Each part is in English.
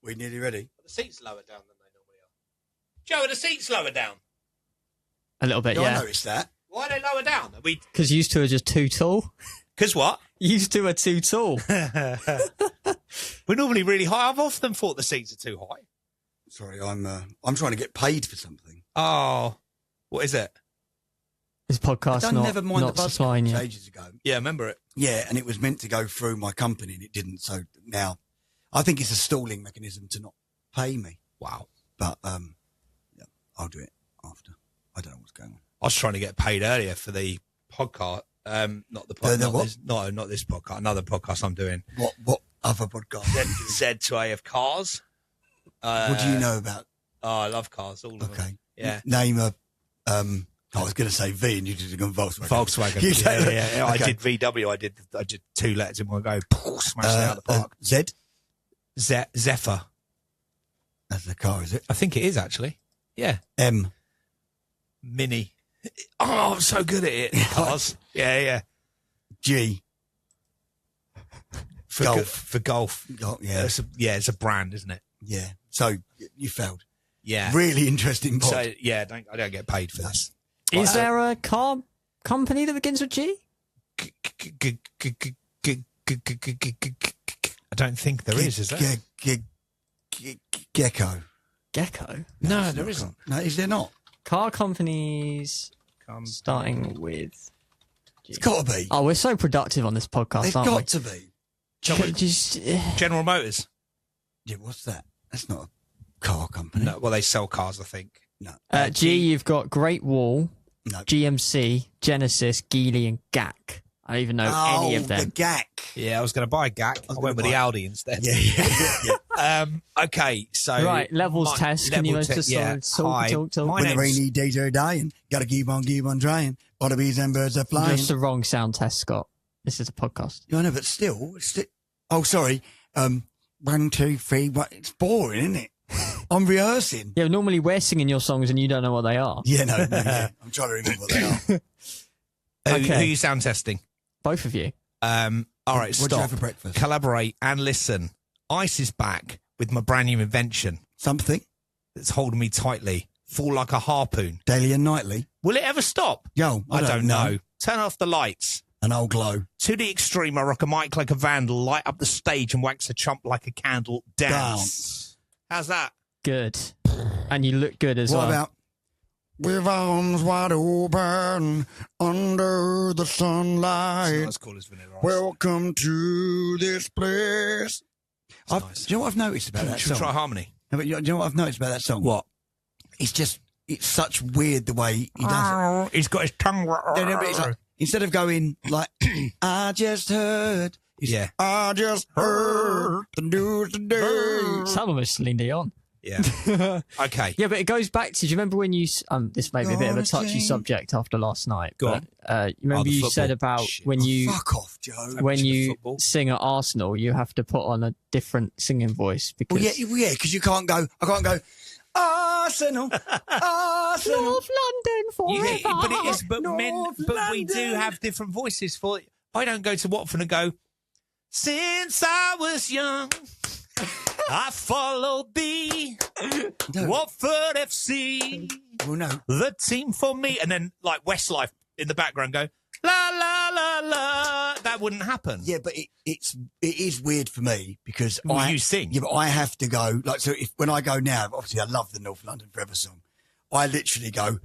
We nearly ready? The seats lower down than they normally are. Joe, are the seats lower down? A little bit, I yeah. noticed that. Why are they lower down? Are we? Because used to are just too tall. Because what? Used to are too tall. We're normally really high. I've often thought the seats are too high. Sorry, I'm trying to get paid for something. Oh, what is it? This podcast I never mind not the buzz supplying you. ages ago. Yeah, I remember it. Yeah, and it was meant to go through my company and it didn't. So now I think it's a stalling mechanism to not pay me. Wow. But yeah, I'll do it after. I don't know what's going on. I was trying to get paid earlier for the podcast. Not the podcast. Not this podcast. Another podcast I'm doing. What other podcast? Z to A of cars. What do you know about? Oh, I love cars. All of them. Okay. Yeah. Name a. I was going to say V, and you did a Volkswagen. Volkswagen. Yeah. Okay. I did VW. I did 2 letters in one go. Smashed it out of the park. Zephyr. That's the car, is it? I think it is actually. Yeah. M. Mini. Oh, I'm so good at it. Cars. Yeah. G. For golf. For golf. Yeah. It's a brand, isn't it? Yeah. So you failed. Yeah. Really interesting pod. So yeah, I don't get paid for this. Is there a car company that begins with G? I don't think there is there? Gecko. Gecko? No, there isn't. No, is there not? Car companies starting with G. It's got to be. Oh, we're so productive on this podcast, They've aren't we? got to be. General Motors. Yeah, what's that? That's not a car company. No, well, they sell cars, I think. No. G, you've got Great Wall, No. GMC, Genesis, Geely, and GAC. I don't even know any of them. The GAC. Yeah, I was going to buy a GAC. I went with the Audi instead. Yeah. Okay, so right, levels test. Can you just talk? When the rainy days are dying, gotta keep on trying. All the bees and birds are flying. Just the wrong sound test, Scott. This is a podcast. Yeah, I know, but still. Oh, sorry. 1, 2, 3. It's boring, isn't it? I'm rehearsing. Yeah, normally we're singing your songs and you don't know what they are. Yeah, no. I'm trying to remember what they are. Who are you sound testing? Both of you. All right, What stop. do you have for breakfast? Collaborate and listen. Ice is back with my brand new invention Something. that's holding me tightly. Fall like a harpoon. Daily and nightly. Will it ever stop? Yo, I don't know. Turn off the lights. An old glow. To the extreme, I rock a mic like a vandal, light up the stage and wax a chump like a candle. Dance. How's that? Good. And you look good as What well. about with arms wide open under the sunlight? It's not as cool as Vanilla Ice. Welcome to this place. Nice. Do you know what I've noticed about that Should we song? try harmony? No, but do you know what I've noticed about that song? What? It's such weird the way he does it. He's got his tongue. No, but it's like, instead of going like, I just heard. Yeah. I just heard the news today. Sound almost Celine Dion. Yeah. Okay. Yeah, but it goes back to, do you remember when you, this may be a bit of a touchy subject after last night. Go on. You remember you said about when you, Fuck off, Joe. when you sing at Arsenal, you have to put on a different singing voice because... Well, yeah, because I can't go, Arsenal, Arsenal. North London forever. But we do have different voices for it. I don't go to Watford and go, since I was young, I followed thee, Watford FC, Well, no. the team for me. And then like Westlife in the background go, la, la, la, la. That wouldn't happen. Yeah, but it is weird for me because You sing. Yeah, but I have to go. Like, so when I go now, obviously I love the North London Forever song. I literally go,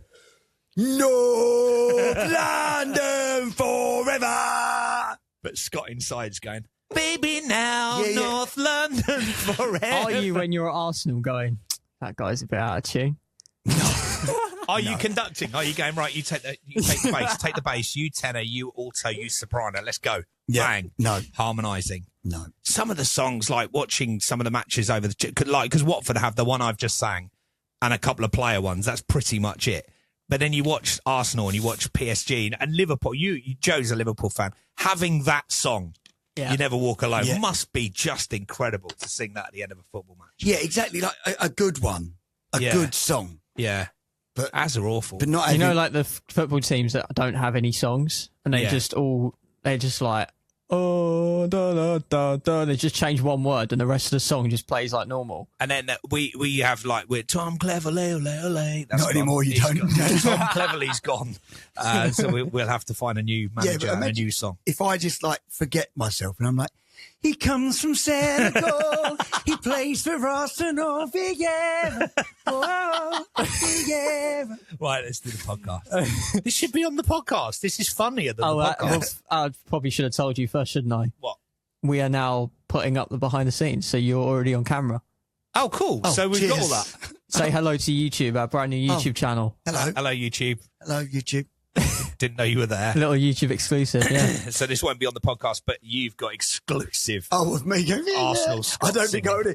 North London forever. But Scott inside's going, baby now, Yeah. North London forever. Are you, when you're at Arsenal, going, that guy's a bit out of tune? Are you conducting? Are you going, right, you take the bass, take the bass, you tenor, you alto, you soprano, let's go. Yeah. Bang. No. Harmonising. No. Some of the songs, like watching some of the matches over because Watford have the one I've just sang and a couple of player ones, that's pretty much it. But then you watch Arsenal and you watch PSG and Liverpool, Joe's a Liverpool fan, having that song, You Never Walk Alone, must be just incredible to sing that at the end of a football match. Yeah, exactly. Like a good one. A good song. Yeah. But as are awful. But not like the football teams that don't have any songs and they just like oh, da, da, da, da. They just change one word and the rest of the song just plays like normal. And then we have like, we're Tom Cleverley, ole, ole. That's Not anymore, you don't. Tom Cleverley's gone. So we'll have to find a new manager and a new song. If I just like forget myself and I'm like, he comes from Senegal, he plays for Arsenal, Vieira. Oh, Vieira. Right, let's do the podcast. This should be on the podcast. This is funnier than the podcast. I probably should have told you first, shouldn't I? What? We are now putting up the behind the scenes, so you're already on camera. Oh, cool. So we've got all that. Say hello to YouTube, our brand new YouTube channel. Hello. Hello, YouTube. Hello, YouTube. Didn't know you were there. Little YouTube exclusive, yeah. So this won't be on the podcast, but you've got exclusive. Oh, with me going, Arsenal. I don't think I would.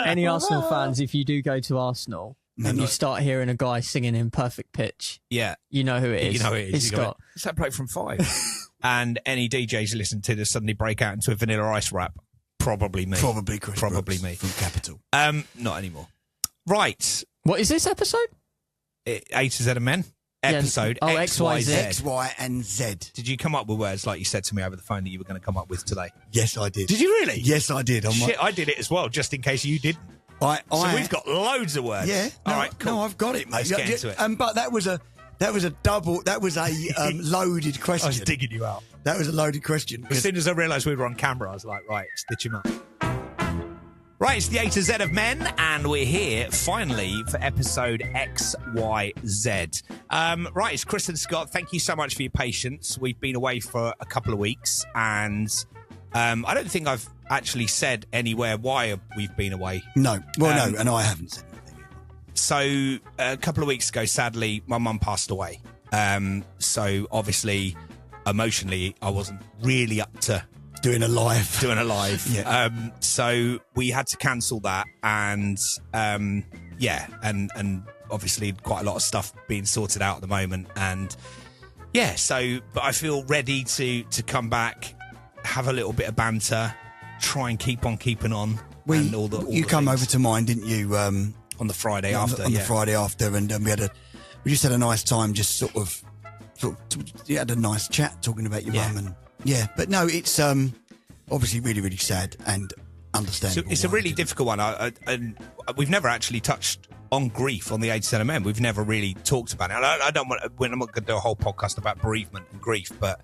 Any Arsenal fans, if you do go to Arsenal and you start hearing a guy singing in perfect pitch, yeah, you know who it is. You know who it is. It's Scott. It's that bloke from Five. And any DJs you listen to that suddenly break out into a Vanilla Ice rap, probably me. Probably Chris Probably Brooks me. from Capital. Not anymore. Right. What is this episode? A to Z of Men. Episode XYZ. X, Y, and Z. Did you come up with words like you said to me over the phone that you were going to come up with today? Yes, I did. Did you really? Yes, I did. Shit, I did it as well, just in case you didn't. So we've got loads of words. Yeah. All right, cool. No, I've got it, mate. Let's get into it. But that was a loaded question. I was digging you out. That was a loaded question. As soon as I realised we were on camera, I was like, right, stitch him up. Right, it's the A to Z of Men, and we're here finally for episode XYZ. Right, it's Chris and Scott. Thank you so much for your patience. We've been away for a couple of weeks, and I don't think I've actually said anywhere why we've been away. No. Well, no, and I haven't said anything. So a couple of weeks ago, sadly, my mum passed away. So obviously, emotionally, I wasn't really up to doing a live. Yeah. So we had to cancel that, and and obviously quite a lot of stuff being sorted out at the moment, and but I feel ready to come back, have a little bit of banter, try and keep on keeping on. You come over to mine, didn't you? On the Friday after, the Friday after, and we just had a nice time, just sort of you had a nice chat talking about your mum, and but no, it's obviously really, really sad and understandable. So it's a really difficult one, and we've never actually touched on grief on the A to Z of Men. We've never really talked about it. And I don't want. I'm not going to do a whole podcast about bereavement and grief, but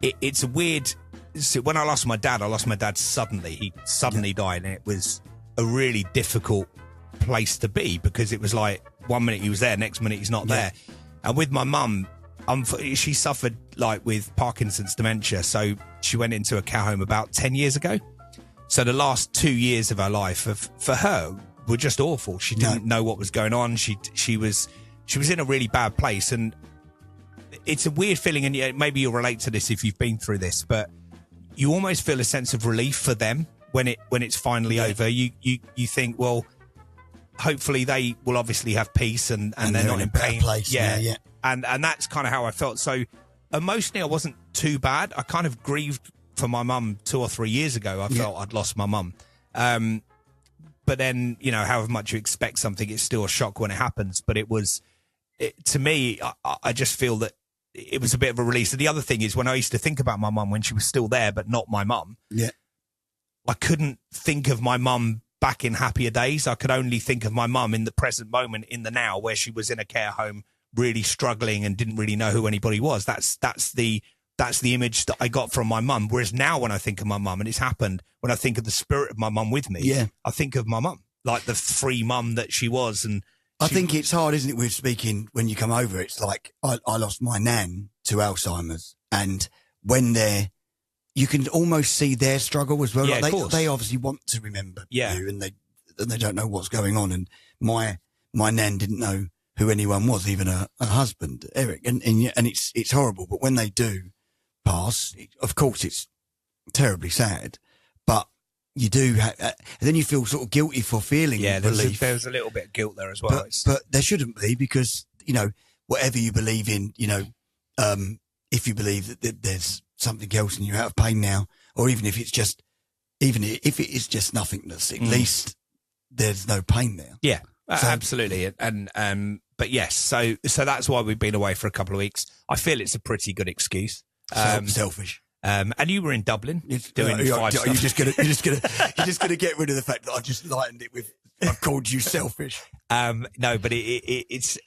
it's a weird. So when I lost my dad suddenly. He suddenly died, and it was a really difficult place to be, because it was like 1 minute he was there, next minute he's not there. And with my mum, she suffered like with Parkinson's dementia, so she went into a care home about 10 years ago. So the last 2 years of her life for her were just awful. She didn't know what was going on. She was in a really bad place, and it's a weird feeling. And maybe you'll relate to this if you've been through this, but you almost feel a sense of relief for them when it's finally over. You think, well, hopefully they will obviously have peace and they're not in pain. Place. Yeah. And that's kind of how I felt. So emotionally, I wasn't too bad. I kind of grieved for my mum 2 or 3 years ago. I felt I'd lost my mum. But then, however much you expect something, it's still a shock when it happens. But to me, I just feel that it was a bit of a release. And the other thing is, when I used to think about my mum when she was still there, but not my mum, I couldn't think of my mum back in happier days. I could only think of my mum in the present moment, in the now, where she was in a care home, really struggling and didn't really know who anybody was. That's the image that I got from my mum. Whereas now, when I think of my mum, and it's happened, when I think of the spirit of my mum with me, I think of my mum, like the free mum that she was. And I think it's hard, isn't it, with speaking when you come over? It's like I lost my nan to Alzheimer's, and when you can almost see their struggle as well. Yeah, like of course. They obviously want to remember you, and they don't know what's going on. And my nan didn't know who anyone was, even her husband, Eric. And it's horrible. But when they do pass, of course, it's terribly sad. But you do, and then you feel sort of guilty for feeling relief. There's a little bit of guilt there as well. But there shouldn't be, because whatever you believe in, if you believe that there's something else and you're out of pain now, or even if it is just nothingness, at least there's no pain there. Yeah, absolutely. And but yes, so that's why we've been away for a couple of weeks. I feel it's a pretty good excuse. Selfish. And you were in Dublin doing you're 5 stuff. you're just gonna get rid of the fact that I just lightened it with I've called you selfish. No, but it's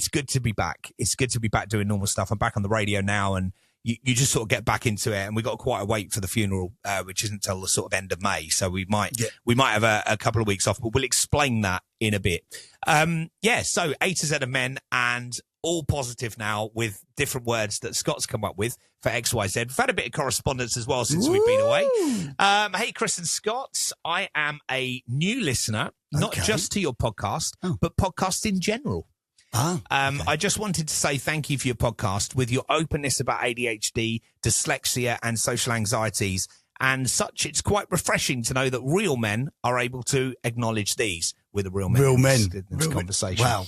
good to be back. It's good to be back doing normal stuff. I'm back on the radio now, and you just sort of get back into it. And we got quite a wait for the funeral, which isn't till the sort of end of May. So we might have a couple of weeks off, but we'll explain that in a bit. So A to Z of men, and all positive now with different words that Scott's come up with for XYZ. We've had a bit of correspondence as well since we've been away. Hey, Chris and Scott, I am a new listener, not just to your podcast, but podcast in general. I just wanted to say thank you for your podcast, with your openness about ADHD, dyslexia and social anxieties and such. It's quite refreshing to know that real men are able to acknowledge these with a real men in this conversation. Wow.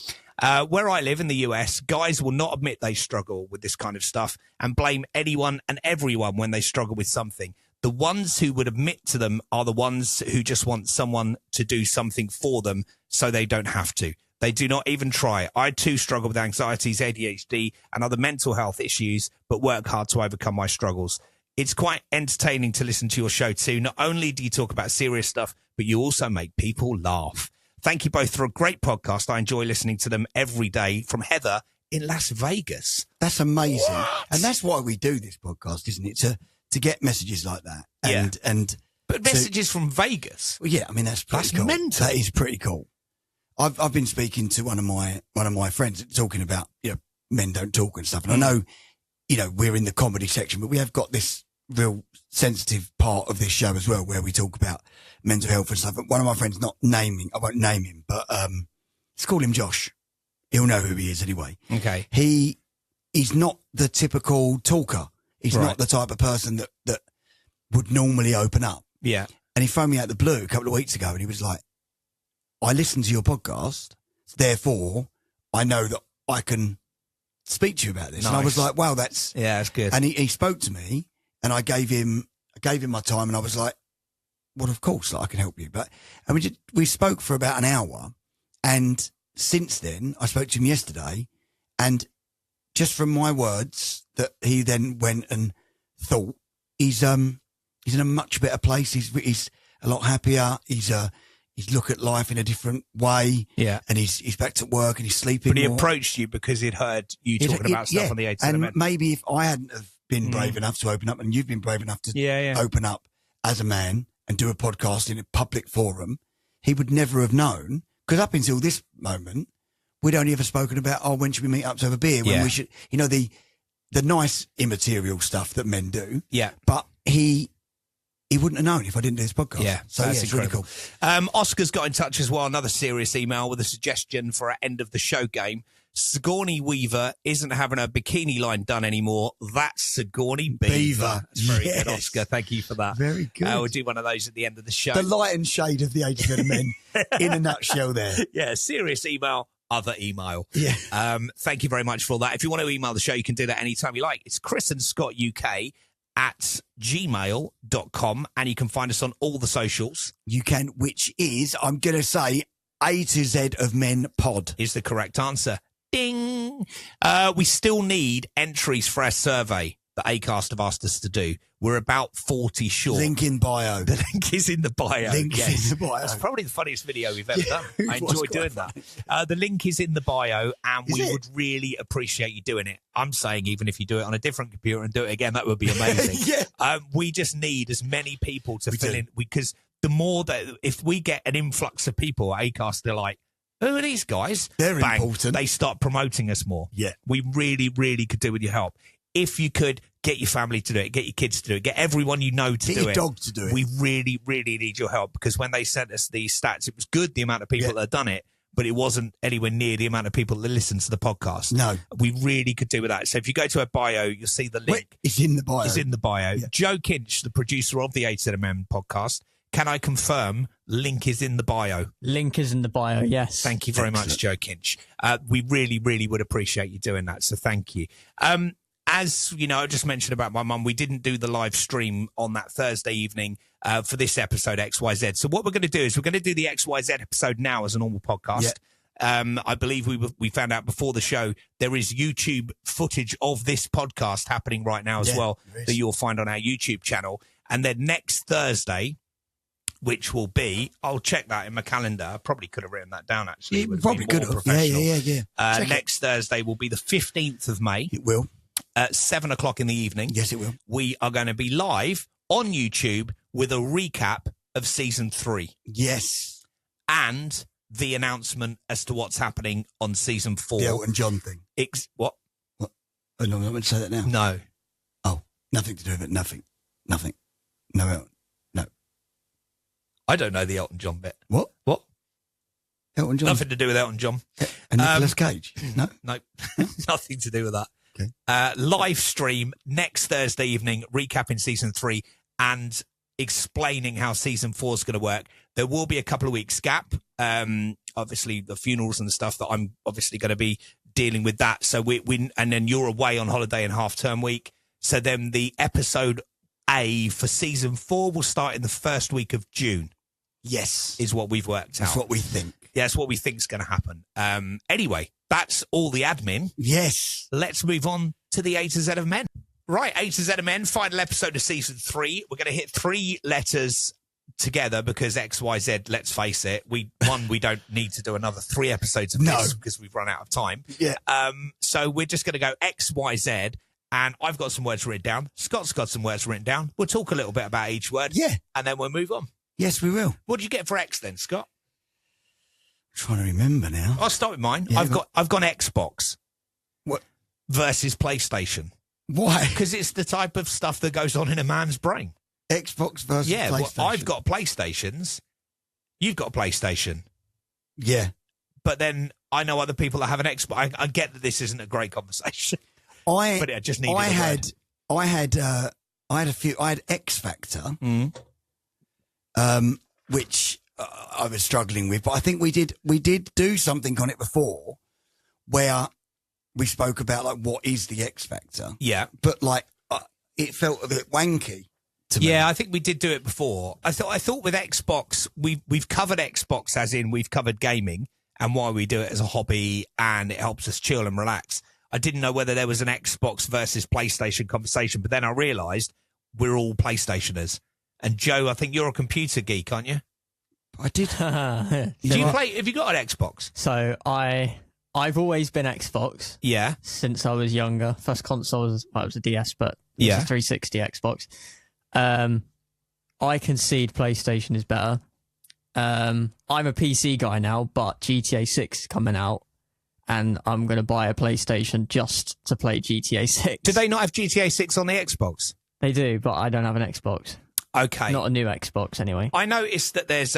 Where I live in the US, guys will not admit they struggle with this kind of stuff and blame anyone and everyone when they struggle with something. The ones who would admit to them are the ones who just want someone to do something for them so they don't have to. They do not even try. I too struggle with anxieties, ADHD and other mental health issues, but work hard to overcome my struggles. It's quite entertaining to listen to your show too. Not only do you talk about serious stuff, but you also make people laugh. Thank you both for a great podcast. I enjoy listening to them every day. From Heather in Las Vegas. That's amazing. What? And that's why we do this podcast, isn't it? To get messages like that. But messages from Vegas. Well, yeah, I mean, that's cool. Mental. That is pretty cool. I've been speaking to one of my friends talking about, men don't talk and stuff. And I know, we're in the comedy section, but we have got this real sensitive part of this show as well, where we talk about mental health and stuff. But one of my friends, I won't name him, but let's call him Josh. He'll know who he is anyway. Okay. He's not the typical talker. He's not the type of person that would normally open up. Yeah. And he phoned me out the blue a couple of weeks ago, and he was like, I listened to your podcast, therefore I know that I can speak to you about this. Nice. And I was like, wow, that's good. And he spoke to me, and I gave him my time, and I was like, well, of course, I can help you. And we spoke for about an hour, and since then, I spoke to him yesterday, and just from my words that he then went and thought, he's in a much better place. He's a lot happier. He's look at life in a different way. Yeah. And he's back to work, and he's sleeping But he more. approached you because he'd heard you talking about stuff on the 8 And maybe if I hadn't have been brave enough to open up, and you've been brave enough to open up as a man and do a podcast in a public forum, he would never have known. Because up until this moment, we'd only ever spoken about, when should we meet up to have a beer? When we should, the nice immaterial stuff that men do. Yeah. But he wouldn't have known if I didn't do this podcast. Yeah, so that's it's really incredible. cool. Oscar's got in touch as well, another serious email with a suggestion for an end of the show game. Sigourney Weaver isn't having her bikini line done anymore. That's Sigourney Beaver. That's very good, Oscar. Thank you for that. Very good. We'll do one of those at the end of the show. The light and shade of the age of men in a nutshell there. Yeah, serious email, other email. Yeah. Thank you very much for all that. If you want to email the show, you can do that anytime you like. It's chrisandscottuk@gmail.com, and you can find us on all the socials. You can, which is, I'm going to say, A to Z of Men Pod. Is the correct answer. Ding! We still need entries for our survey that Acast have asked us to do. We're about 40 short. Link in bio. The link is in the bio. Link is in the bio. That's probably the funniest video we've ever done. I enjoy doing that. The link is in the bio, and we would really appreciate you doing it. I'm saying even if you do it on a different computer and do it again, that would be amazing. We just need as many people to fill in, because the more that, if we get an influx of people at Acast, they're like, who are these guys? They're important. They start promoting us more. Yeah. We really, really could do with your help. If you could get your family to do it, get your kids to do it, get everyone you know to do it. Get your dog to do it. We really, really need your help, because when they sent us these stats, it was good, the amount of people that had done it, but it wasn't anywhere near the amount of people that listen to the podcast. No. We really could do with that. So if you go to our bio, you'll see the link. It's in the bio. It's in the bio. Yeah. Joe Kinch, the producer of the A2MM podcast, can I confirm link is in the bio? Link is in the bio, yes. Thank you very much, Joe Kinch. We really, really would appreciate you doing that, so thank you. As you know, I just mentioned about my mum, we didn't do the live stream on that Thursday evening for this episode, XYZ. So what we're going to do is we're going to do the XYZ episode now as a normal podcast. I believe we found out before the show there is YouTube footage of this podcast happening right now as well that you'll find on our YouTube channel. And then next Thursday, which will be, I'll check that in my calendar. I probably could have written that down, actually. You probably could have. Yeah. Next Thursday will be the 15th of May. It will. At 7 o'clock in the evening. Yes, it will. We are going to be live on YouTube with a recap of season 3. Yes. And the announcement as to what's happening on season 4. The Elton John thing. What? Oh, no, I'm not going to say that now. No. Oh, nothing to do with it. Nothing. No, Elton. No. I don't know the Elton John bit. What? Elton John? Nothing to do with Elton John. And Nicolas Cage? No? No. Nothing to do with that. Okay. Live stream next Thursday evening, recapping season 3 and explaining how season 4 is going to work. There will be a couple of weeks gap. Obviously, the funerals and the stuff that I'm obviously going to be dealing with that. So we and then you're away on holiday in half-term week. So then the episode A for season 4 will start in the first week of June. Yes. Is what we've worked out. That's what we think. Yeah, that's what we think is going to happen. Anyway, that's all the admin. Yes. Let's move on to the A to Z of Men. Right, A to Z of Men, final episode of season 3. We're going to hit 3 letters together because XYZ, let's face it, we don't need to do another 3 episodes of this because we've run out of time. Yeah. So we're just going to go XYZ, and I've got some words written down. Scott's got some words written down. We'll talk a little bit about each word. Yeah. And then we'll move on. Yes, we will. What did you get for X then, Scott? I'm trying to remember now. I'll start with mine. Yeah, I've gone Xbox. What? Versus PlayStation. Why? Because it's the type of stuff that goes on in a man's brain. Xbox versus PlayStation. Well, I've got PlayStations. You've got a PlayStation. Yeah. But then I know other people that have an Xbox. I get that this isn't a great conversation. But I just needed I had a few. I had X Factor, which I was struggling with. But I think we did do something on it before, where we spoke about like what is the X Factor. Yeah. But like it felt a bit wanky to me. Yeah, I think we did do it before. I thought with Xbox we've covered Xbox as in we've covered gaming and why we do it as a hobby and it helps us chill and relax. I didn't know whether there was an Xbox versus PlayStation conversation, but then I realised we're all PlayStationers. And Joe, I think you're a computer geek, aren't you? I did. Do you play? Have you got an Xbox? So I've always been Xbox. Yeah. Since I was younger. First console was a DS, but it was a 360 Xbox. I concede PlayStation is better. I'm a PC guy now, but GTA 6 is coming out, and I'm going to buy a PlayStation just to play GTA 6. Do they not have GTA 6 on the Xbox? They do, but I don't have an Xbox. Okay. Not a new Xbox, anyway. I noticed that there's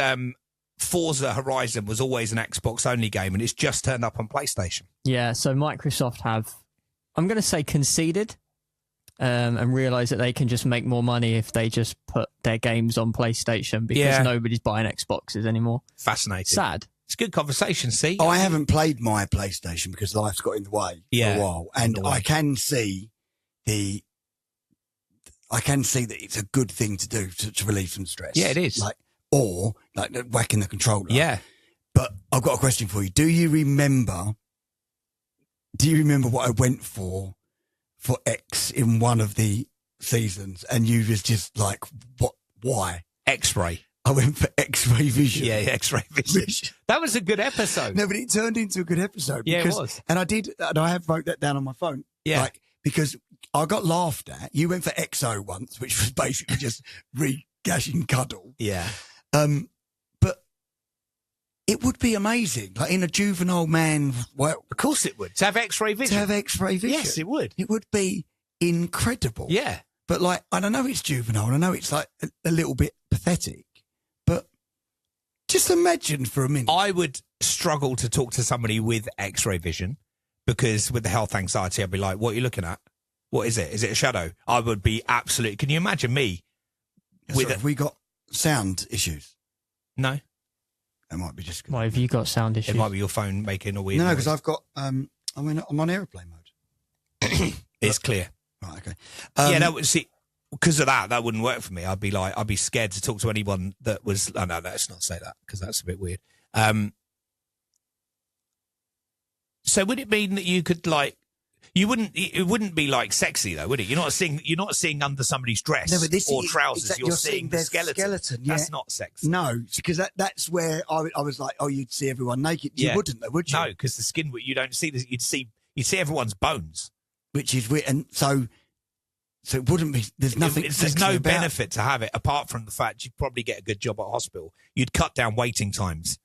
Forza Horizon was always an Xbox-only game, and it's just turned up on PlayStation. Yeah, so Microsoft have, I'm going to say conceded, and realise that they can just make more money if they just put their games on PlayStation because nobody's buying Xboxes anymore. Fascinating. Sad. It's a good conversation, see? I haven't played my PlayStation because life's got in the way for a while. And I can see that it's a good thing to do to relieve some stress. Yeah, it is. Like whacking the controller. Yeah. But I've got a question for you. Do you remember what I went for X in one of the seasons? And you was just like, what? Why? X-ray. I went for X-ray vision. Yeah, X-ray vision. That was a good episode. No, but it turned into a good episode. Yeah, it was. And I have wrote that down on my phone. Yeah. Because I got laughed at. You went for XO once, which was basically just regashing cuddle. Yeah. But it would be amazing, like in a juvenile man. Well, of course it would. To have X-ray vision. To have X-ray vision. Yes, it would. It would be incredible. Yeah. But like, I don't know, it's juvenile. I know it's like a little bit pathetic. But just imagine for a minute. I would struggle to talk to somebody with X-ray vision because with the health anxiety, I'd be like, what are you looking at? What is it? Is it a shadow? I would be absolutely... Can you imagine me? Have we got sound issues? No. It might be just... Why have you got sound issues? It might be your phone making a weird No, noise. because I've got... I'm on airplane mode. It's clear. Right, okay. See, because of that wouldn't work for me. I'd be scared to talk to anyone that was... Oh, no, let's not say that because that's a bit weird. So would it mean that you could like? It wouldn't be like sexy though, would it? You're not seeing under somebody's dress or trousers. You're seeing the skeleton. Yeah. That's not sexy. No, because that's where I was like, oh, you'd see everyone naked. You wouldn't, though, would you? No, because the skin. You don't see this. You'd see everyone's bones, which is weird. And so it wouldn't be. There's nothing. There's no benefit to have it apart from the fact you'd probably get a good job at hospital. You'd cut down waiting times.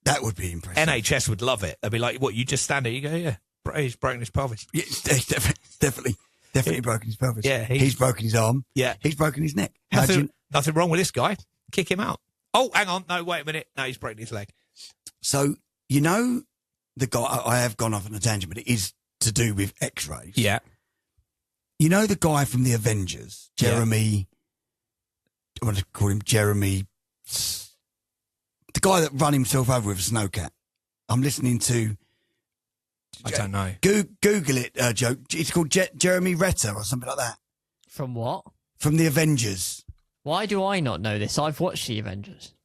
That would be impressive. NHS would love it. They'd be like, what? You just stand there. You go, yeah. He's broken his pelvis. Yeah, definitely broken his pelvis. Yeah, he's broken his arm. Yeah, he's broken his neck. Nothing wrong with this guy. Kick him out. Oh, hang on. No, wait a minute. No, he's broken his leg. So the guy. I have gone off on a tangent, but it is to do with X-rays. Yeah. You know the guy from the Avengers, Jeremy. I want to call him Jeremy. The guy that ran himself over with a snowcat. I'm listening to. I don't know. Google it, Joe. It's called Jeremy Renner or something like that. From what? From the Avengers. Why do I not know this? I've watched the Avengers.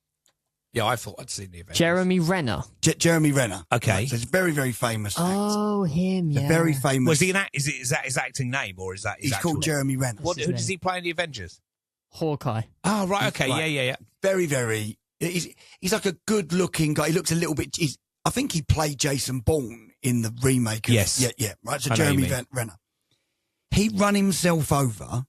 Yeah, I thought I'd seen the Avengers. Jeremy Renner. Jeremy Renner. Okay. Right, so it's a very, very famous actor. Oh, him, yeah. Very famous. Was he is that his acting name or is that his He's called Jeremy Renner. Who does he play in the Avengers? Hawkeye. Oh, right, okay. Right. Yeah. Very, very... He's like a good-looking guy. He looks a little bit... I think he played Jason Bourne in the remake. Yes. Yeah. Right. So Jeremy Renner. He run himself over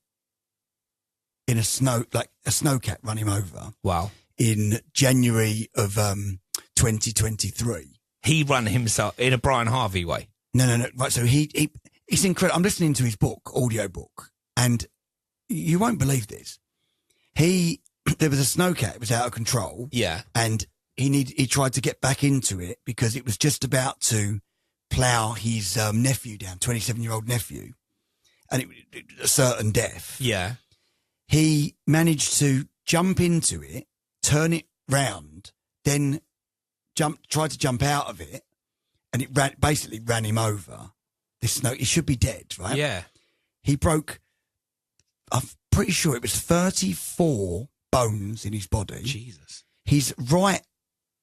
in a snowcat run him over. Wow. In January of 2023. He run himself in a Brian Harvey way. No. Right. So it's incredible. I'm listening to his audio book, and you won't believe this. There was a snowcat. It was out of control. Yeah. And he tried to get back into it because it was just about to plough his nephew down, 27-year-old nephew, and it a certain death. Yeah. He managed to jump into it, turn it round, then tried to jump out of it, and it basically ran him over. He should be dead, right? Yeah. He broke, I'm pretty sure it was 34 bones in his body. Jesus. His right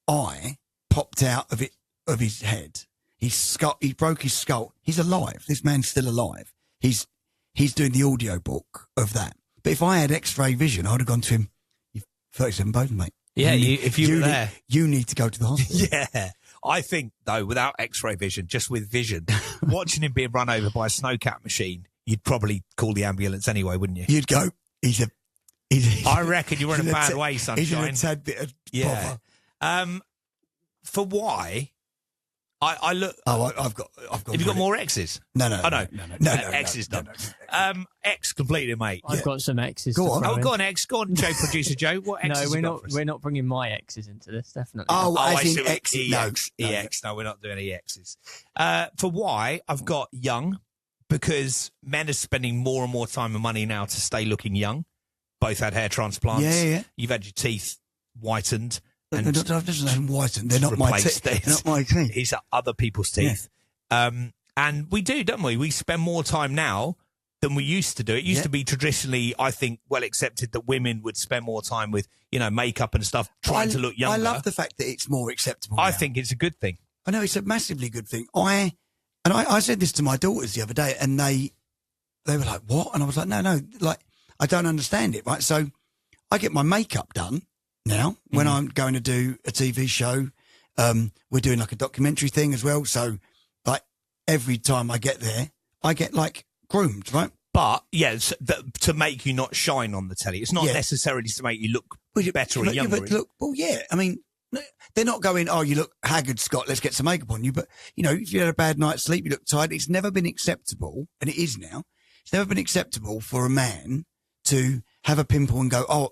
eye popped out of his head. He broke his skull. He's alive. This man's still alive. He's doing the audio book of that. But if I had X-ray vision, I'd have gone to him. You've 37 bones, mate. Yeah, if you were there, you need to go to the hospital. Yeah, I think though, without X-ray vision, just with vision, watching him being run over by a snowcat machine, you'd probably call the ambulance anyway, wouldn't you? You'd go. I reckon you were in a bad way, sunshine. He's in a tad bit of bother. For why? I look. Oh, I've got. Have you got more X's? No. Oh, no. X's no, done. X completed, mate. I've got some X's. Go on. To throw in. Go on, X. Go on, Joe, producer Joe. What X's? No, we're not bringing my X's into this. Definitely. Oh, I as see. in X. EX. No, we're not doing any X's. For why? I've got young because men are spending more and more time and money now to stay looking young. Both had hair transplants. Yeah. You've had your teeth whitened. And whitened. They're not my teeth. They're not my teeth. It's other people's teeth. Yeah. And we do, don't we? We spend more time now than we used to do. It used to be traditionally, I think, well accepted that women would spend more time with, makeup and stuff, trying to look younger. I love the fact that it's more acceptable. I now. think it's a good thing. I know it's a massively good thing. I said this to my daughters the other day, and they were like, "What?" And I was like, "No, like I don't understand it." Right? So I get my makeup done now when I'm going to do a TV show. We're doing like a documentary thing as well. So like every time I get there, I get like groomed, right? But yes, to make you not shine on the telly. It's not necessarily to make you look better or younger. I mean, they're not going, "Oh, you look haggard, Scott. Let's get some makeup on you." But if you had a bad night's sleep, you look tired. It's never been acceptable, and it is now. It's never been acceptable for a man to have a pimple and go, "Oh,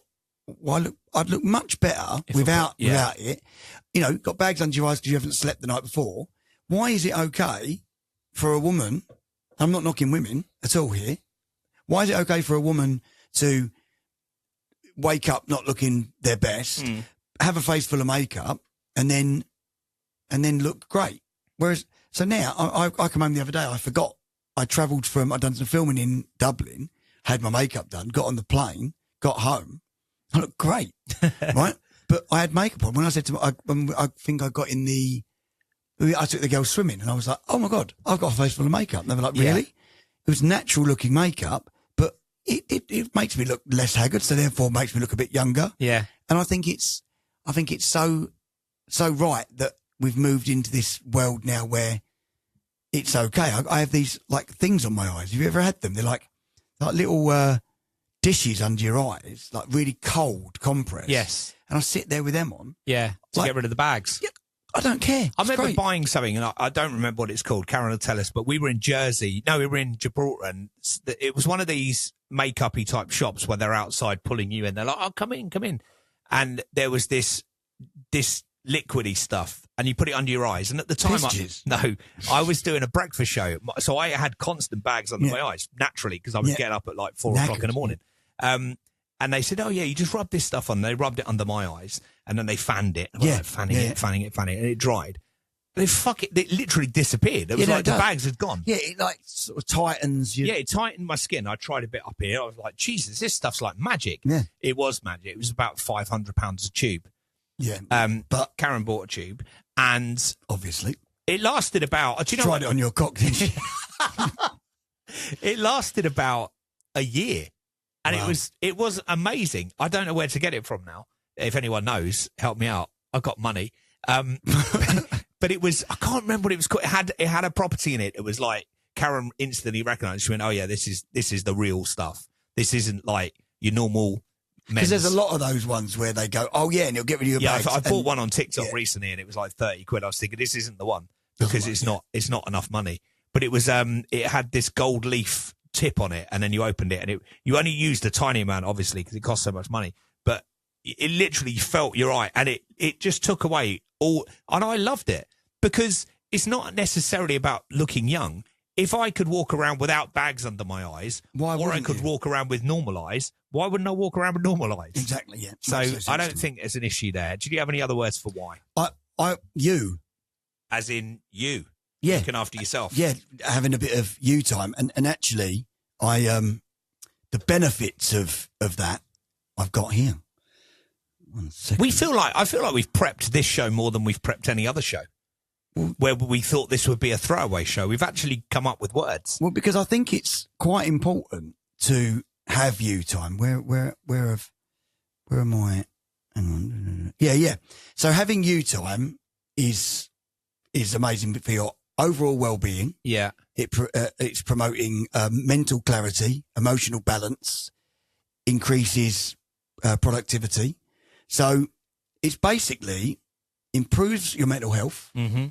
well, I'd look much better without it." Got bags under your eyes because you haven't slept the night before. Why is it okay for a woman? I'm not knocking women at all here. Why is it okay for a woman to wake up not looking their best, have a face full of makeup, and then look great? Whereas, so now I come home the other day. I forgot. I'd done some filming in Dublin, had my makeup done, got on the plane, got home. I look great, right? But I had makeup on. When I said to I think I got in the I took the girls swimming and I was like, oh my God, I've got a face full of makeup. And they were like, really? It was natural looking makeup, but it makes me look less haggard, so therefore makes me look a bit younger. Yeah. And I think it's so right that we've moved into this world now where it's okay. I have these like things on my eyes. Have you ever had them? They're like little dishes under your eyes, like really cold compress. Yes. And I sit there with them on. Yeah. To get rid of the bags. Yeah. I don't care. I remember buying something, and I don't remember what it's called. Karen will tell us, but we were in Jersey. No, we were in Gibraltar, and it was one of these make-up-y type shops where they're outside pulling you in. They're like, oh, come in. And there was this liquidy stuff, and you put it under your eyes. And at the time, I was doing a breakfast show, so I had constant bags under my eyes, naturally, because I was getting up at like 4 o'clock in the morning. And they said, oh, yeah, you just rub this stuff on. They rubbed it under my eyes, and then they fanned it. Fanning it, and it dried. But it literally disappeared. It was like the bags had gone. Yeah, it like sort of tightens you. Yeah, it tightened my skin. I tried a bit up here. I was like, Jesus, this stuff's like magic. Yeah. It was magic. It was about £500 a tube. Yeah. But Karen bought a tube, and obviously it lasted about, do you know tried it on your cock, didn't you? It lasted about a year. And it was amazing. I don't know where to get it from now. If anyone knows, help me out. I've got money. But it was, I can't remember what it was called. It had a property in it. It was like, Karen instantly recognized. She went, oh yeah, this is the real stuff. This isn't like your normal men's. Because there's a lot of those ones where they go, oh yeah, and it'll get rid of your bags. I bought one on TikTok recently, and it was like 30 quid. I was thinking, this isn't the one, because it's not enough money. But it was, it had this gold leaf tip on it, and then you opened it, and you only used a tiny amount, obviously, because it costs so much money, but it literally felt your eye, and it just took away all, and I loved it, because it's not necessarily about looking young. If I could walk around without bags under my eyes, or I could walk around with normal eyes, why wouldn't I walk around with normal eyes? Exactly, yeah. So I don't think there's an issue there. Do you have any other words for why? You. As in you. Yeah. Looking after yourself. Yeah, having a bit of you time. And actually, the benefits of that I've got here. 1 second. I feel like we've prepped this show more than we've prepped any other show. Where we thought this would be a throwaway show. We've actually come up with words. Well, because I think it's quite important to have you time. Where am I? Hang on. Yeah. So having you time is amazing for your overall well-being. Yeah. It's promoting mental clarity, emotional balance, increases productivity. So it's basically improves your mental health. Mm-hmm.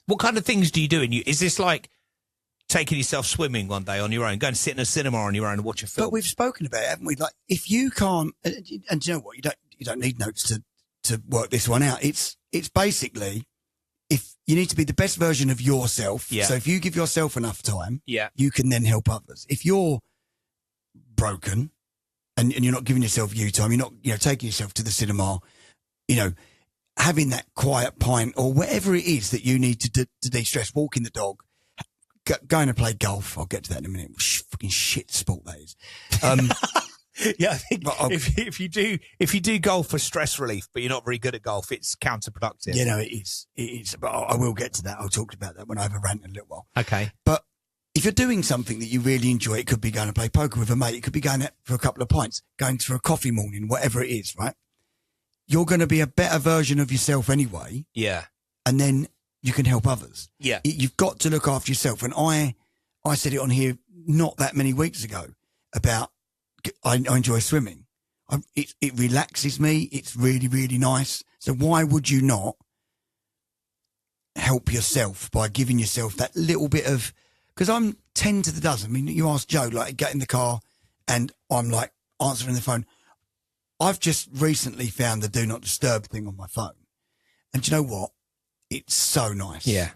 What kind of things do you do? Is this like taking yourself swimming one day on your own, going to sit in a cinema on your own and watch a film? But we've spoken about it, haven't we? Like, if you can't, and you know what, you don't need notes to work this one out. It's basically, if you need to be the best version of yourself. Yeah. So if you give yourself enough time, yeah, you can then help others. If you're broken and you're not giving yourself you time, you're not, taking yourself to the cinema, having that quiet pint or whatever it is that you need to de-stress, walking the dog, going to play golf. I'll get to that in a minute. Fucking shit sport that is. Yeah, I think if you do golf for stress relief, but you're not very good at golf, it's counterproductive. It is. It is. But I will get to that. I'll talk about that when I have a rant in a little while. Okay. But if you're doing something that you really enjoy, it could be going to play poker with a mate. It could be going out for a couple of pints, going for a coffee morning, whatever it is, right? You're going to be a better version of yourself anyway. Yeah. And then you can help others. Yeah. You've got to look after yourself. And I said it on here not that many weeks ago about I enjoy swimming. It relaxes me. It's really, really nice. So why would you not help yourself by giving yourself that little bit of, because I'm 10 to the dozen. I mean, you ask Joe, like, get in the car and I'm like answering the phone. I've just recently found the do not disturb thing on my phone. And do you know what? It's so nice. Yeah.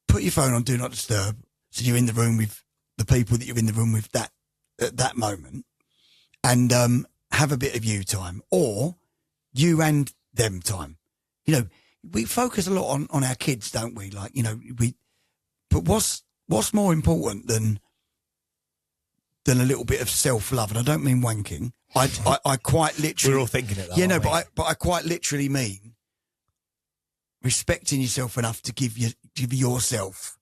Put your phone on do not disturb. So you're in the room with the people that you're in the room with at that moment, and have a bit of you time, or you and them time. We focus a lot on our kids, don't we? Like, but what's more important than a little bit of self-love? And I don't mean wanking. I quite literally. We're all thinking it. But I quite literally mean respecting yourself enough to give yourself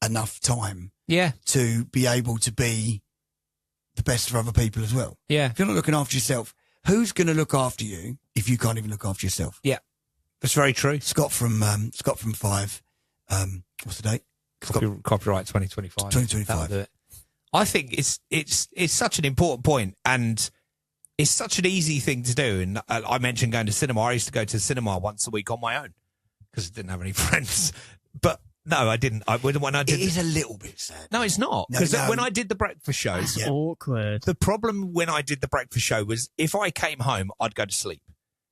enough time Yeah. to be able to be the best for other people as well. Yeah. If you're not looking after yourself, who's going to look after you if you can't even look after yourself? Yeah. That's very true. Scott from 5. What's the date? Copyright 2025. 2025. That'll do it. I think it's such an important point, and it's such an easy thing to do. And I mentioned going to cinema. I used to go to the cinema once a week on my own because I didn't have any friends. But no, I didn't. When I did, it is a little bit sad. No, it's not, because when I did the breakfast show, That's awkward. the problem when I did the breakfast show was if I came home, I'd go to sleep.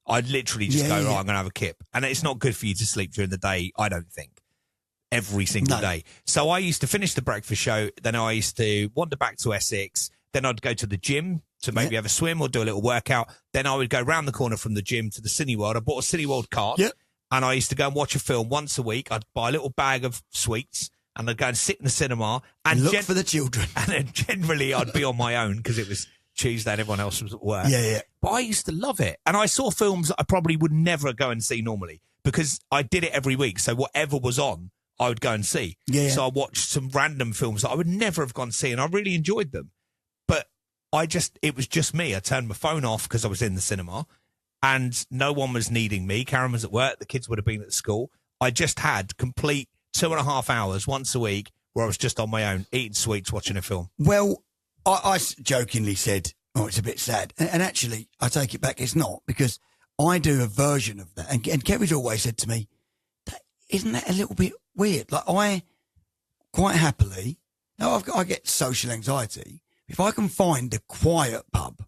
I'd literally just go, right, I'm going to have a kip. And it's not good for you to sleep during the day, I don't think, every single day. So I used to finish the breakfast show. Then I used to wander back to Essex. Then I'd go to the gym to maybe have a swim or do a little workout. Then I would go round the corner from the gym to the Cineworld. I bought a Cineworld card. Yep. And I used to go and watch a film once a week. I'd buy a little bag of sweets and I'd go and sit in the cinema. And look for the children. And then generally I'd be on my own because it was Tuesday and everyone else was at work. Yeah. But I used to love it. And I saw films that I probably would never go and see normally because I did it every week. So whatever was on, I would go and see. Yeah. So I watched some random films that I would never have gone to see and I really enjoyed them. But it was just me. I turned my phone off because I was in the cinema and no one was needing me. Karen was at work. The kids would have been at school. I just had complete 2.5 hours once a week where I was just on my own, eating sweets, watching a film. Well, I jokingly said, oh, it's a bit sad. And actually, I take it back. It's not, because I do a version of that. And Kevin's always said to me, isn't that a little bit weird? Like, I quite happily, now I get social anxiety. If I can find a quiet pub,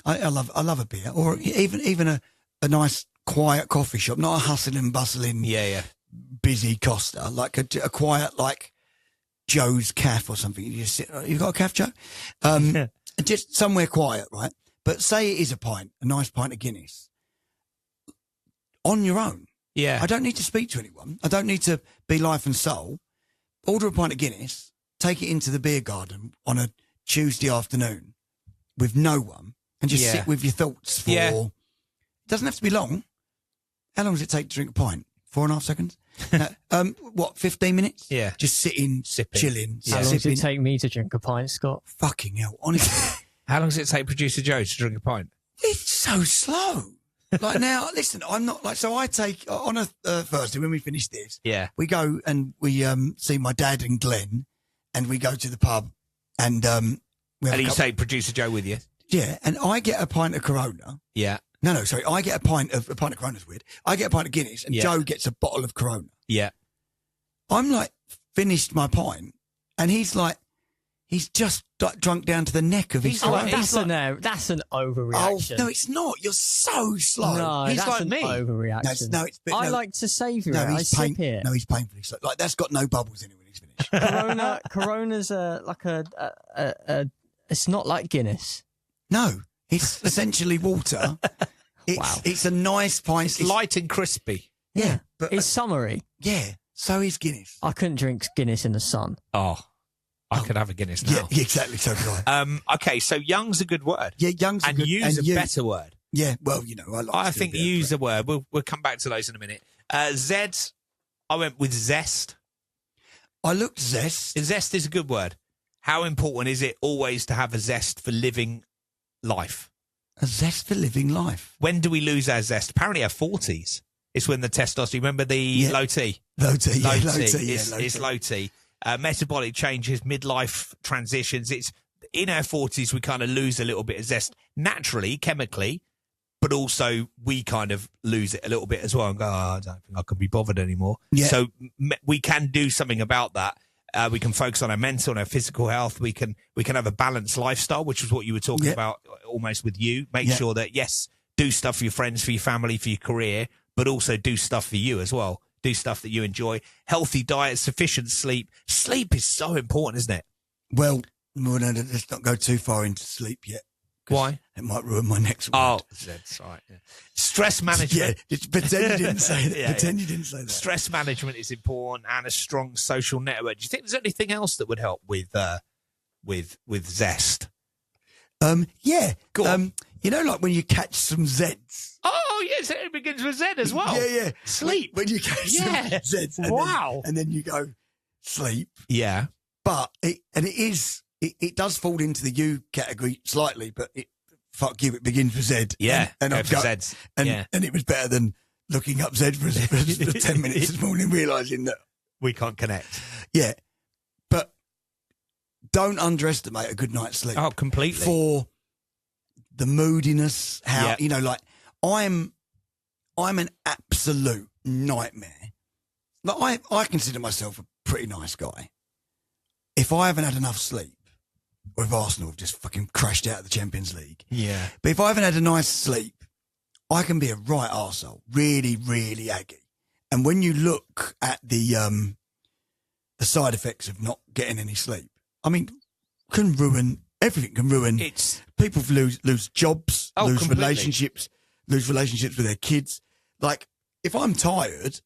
I love a beer, or even a nice quiet coffee shop, not a hustling, bustling, busy Costa, like a quiet, like Joe's Cafe or something. You just sit, you got a cafe, Joe? Just somewhere quiet, right? But say it is a nice pint of Guinness on your own. Yeah. I don't need to speak to anyone. I don't need to be life and soul. Order a pint of Guinness, take it into the beer garden on a Tuesday afternoon with no one and just sit with your thoughts for, it doesn't have to be long. How long does it take to drink a pint? 4.5 seconds? 15 minutes? Yeah. Just sipping. Chilling. How long does it take me to drink a pint, Scott? Fucking hell, honestly. How long does it take Producer Joe to drink a pint? It's so slow. Like now, listen, I'm not like, so I take, on a Thursday when we finish this, we go and we see my dad and Glenn and we go to the pub and we have and you take Producer Joe with you? Yeah, and I get a pint of Corona. Yeah. No, sorry, I get a pint of Corona's weird. I get a pint of Guinness and Joe gets a bottle of Corona. Yeah. I'm like, finished my pint and he's just drunk down to the neck of his throat. That's an overreaction. Oh, no, it's not. You're so slow. No, he's that's like an me. overreaction. I like to savour it. I sip it. No, he's painfully slow. Like, that's got no bubbles in it when he's finished. Corona's it's not like Guinness. No, it's essentially water. It's a nice pint. It's light and crispy. Yeah. But it's summery. Yeah, so is Guinness. I couldn't drink Guinness in the sun. Oh. I could have a Guinness now. Yeah, exactly. So could I. Okay, so young's a good word. Yeah, young's a good word. And you's a better word. Yeah, well, I think you's a word. We'll come back to those in a minute. Z, I went with zest. I looked zest. Zest is a good word. How important is it always to have a zest for living life? A zest for living life. When do we lose our zest? Apparently our 40s. It's when the testosterone, remember the low T? Low T, low T. It's low T. Metabolic changes, midlife transitions. It's in our 40s, we kind of lose a little bit of zest naturally, chemically, but also we kind of lose it a little bit as well and go, I don't think I can be bothered anymore. Yeah. So we can do something about that. We can focus on our mental and our physical health. We can have a balanced lifestyle, which is what you were talking about almost with you. Make sure that, yes, do stuff for your friends, for your family, for your career, but also do stuff for you as well. Do stuff that you enjoy. Healthy diet, sufficient sleep. Sleep is so important, isn't it? Well, no, let's not go too far into sleep yet. Why? It might ruin my next word. Oh, that's right. Yeah. Stress management. Pretend you didn't say that. Pretend you didn't say that. Stress management is important and a strong social network. Do you think there's anything else that would help with zest? Yeah. Go on. Like when you catch some Zeds. Oh, Oh, yes, it begins with Z as well. Yeah. Sleep. When you go Z, Wow. and then you go sleep. Yeah. But it does fall into the U category slightly, but fuck you, it begins with Z. Yeah. And go I've for got, Zs. and it was better than looking up Z for 10 minutes this morning, realising that we can't connect. Yeah. But don't underestimate a good night's sleep. Oh, completely. For the moodiness, how, like, I'm an absolute nightmare. Like, I consider myself a pretty nice guy. If I haven't had enough sleep, or if Arsenal have just fucking crashed out of the Champions League. Yeah. But if I haven't had a nice sleep, I can be a right arsehole. Really, really aggy. And when you look at the side effects of not getting any sleep, I mean, can ruin everything. Can ruin. People lose jobs, lose completely. relationships with their kids. Like, if I'm tired,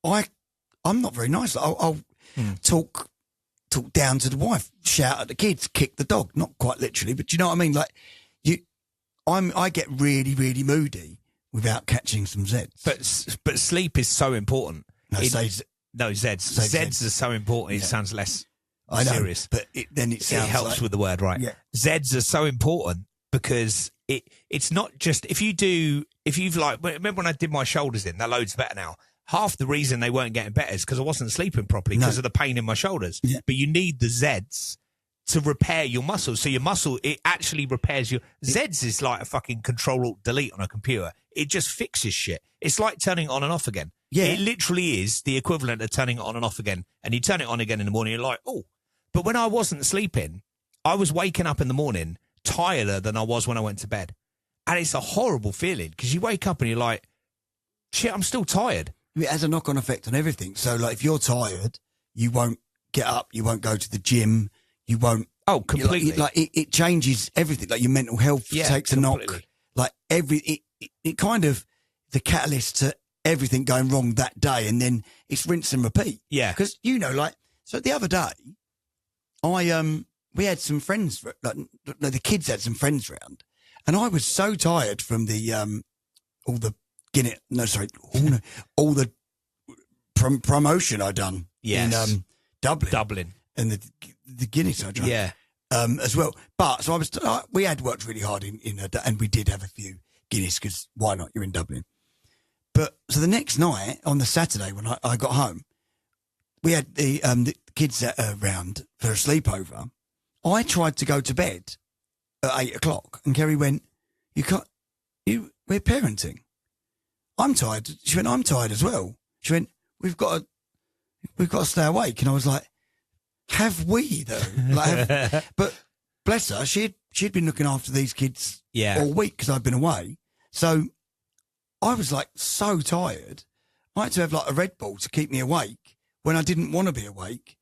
I'm not very nice. I'll talk down to the wife, shout at the kids, kick the dog. Not quite literally, but you know what I mean. Like, I get really, really moody without catching some Zeds. But sleep is so important. Zeds. Zeds are so important. It sounds less serious. But it helps with the word, right? Yeah. Zeds are so important because it's not just remember when I did my shoulders in, they're loads better now. Half the reason they weren't getting better is because I wasn't sleeping properly because of the pain in my shoulders. Yeah. But you need the Zeds to repair your muscles. So your muscle, it actually repairs your... Zeds is like a fucking Control-Alt-Delete on a computer. It just fixes shit. It's like turning it on and off again. Yeah. It literally is the equivalent of turning it on and off again. And you turn it on again in the morning, you're like, oh. But when I wasn't sleeping, I was waking up in the morning tireder than I was when I went to bed. And it's a horrible feeling because you wake up and you're like, shit, I'm still tired. It has a knock-on effect on everything. So, like, if you're tired, you won't get up, you won't go to the gym, you won't... Oh, completely. It changes everything. Like, your mental health takes a knock. Like, it kind of, the catalyst to everything going wrong that day, and then it's rinse and repeat. Yeah. Because, so the other day, we had some friends, the kids had some friends round, and I was so tired from all the promotion I done in Dublin and the Guinness I drank as well. But so we had worked really hard and we did have a few Guinness because why not? You're in Dublin. But so the next night on the Saturday when I got home, we had the kids around for a sleepover. I tried to go to bed at 8:00 and Kerry went, we're parenting. I'm tired. She went, I'm tired as well. She went, we've got to stay awake. And I was like, have we though? But bless her, she'd been looking after these kids all week because I'd been away. So I was like so tired. I had to have like a Red Bull to keep me awake when I didn't want to be awake.